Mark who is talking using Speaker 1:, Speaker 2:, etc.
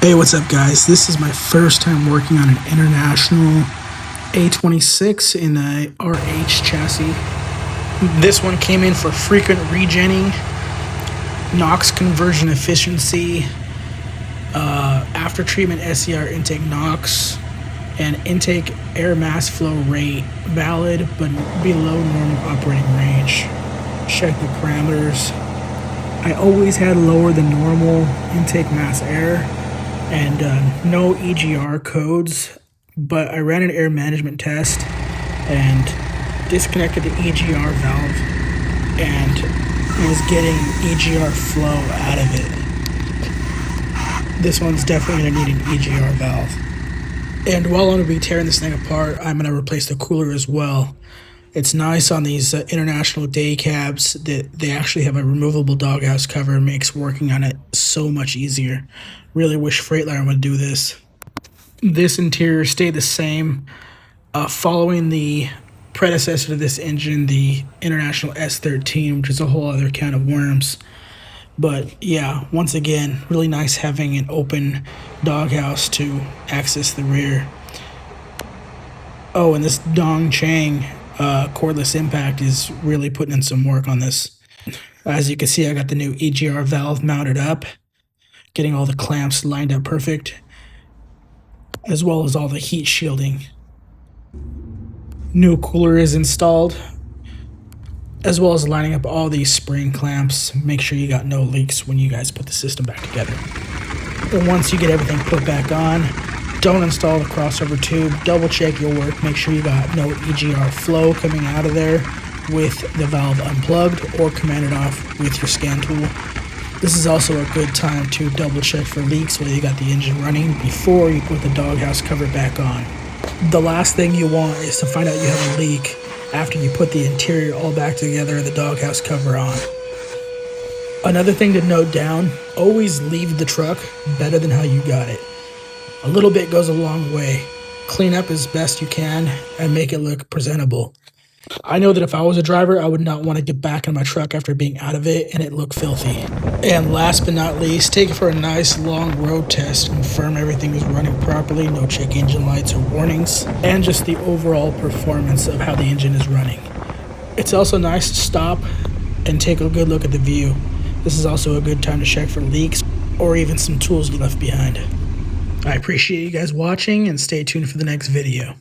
Speaker 1: Hey, what's up, guys? This is my first time working on an International A26 in a RH chassis. This one came in for frequent regenning, NOx conversion efficiency, after treatment SCR intake NOx, and intake air mass flow rate valid but below normal operating range. Check the parameters. I always had lower than normal intake mass air and no EGR codes, but I ran an air management test and disconnected the EGR valve and was getting EGR flow out of it. This one's definitely going to need an EGR valve. And while I'm going to be tearing this thing apart, I'm going to replace the cooler as well. It's nice on these International day cabs that they actually have a removable doghouse cover. It makes working on it so much easier. Really wish Freightliner would do this. This interior stayed the same, following the predecessor to this engine, the International S13, which is a whole other can of worms. But yeah, once again, really nice having an open doghouse to access the rear. Oh, and this Dongcheng cordless impact is really putting in some work on this. As you can see, I got the new EGR valve mounted up, getting all the clamps lined up perfect, as well as all the heat shielding. New cooler is installed, as well as lining up all these spring clamps. Make sure you got no leaks when you guys put the system back together. And once you get everything put back on, don't install the crossover tube. Double check your work. Make sure you got no EGR flow coming out of there with the valve unplugged, or command it off with your scan tool. This is also a good time to double check for leaks while you got the engine running before you put the doghouse cover back on. The last thing you want is to find out you have a leak after you put the interior all back together and the doghouse cover on. Another thing to note down, always leave the truck better than how you got it. A little bit goes a long way. Clean up as best you can and make it look presentable. I know that if I was a driver, I would not want to get back in my truck after being out of it and it looked filthy. And last but not least, take it for a nice long road test to confirm everything is running properly, no check engine lights or warnings, and just the overall performance of how the engine is running. It's also nice to stop and take a good look at the view. This is also a good time to check for leaks or even some tools you left behind. I appreciate you guys watching, and stay tuned for the next video.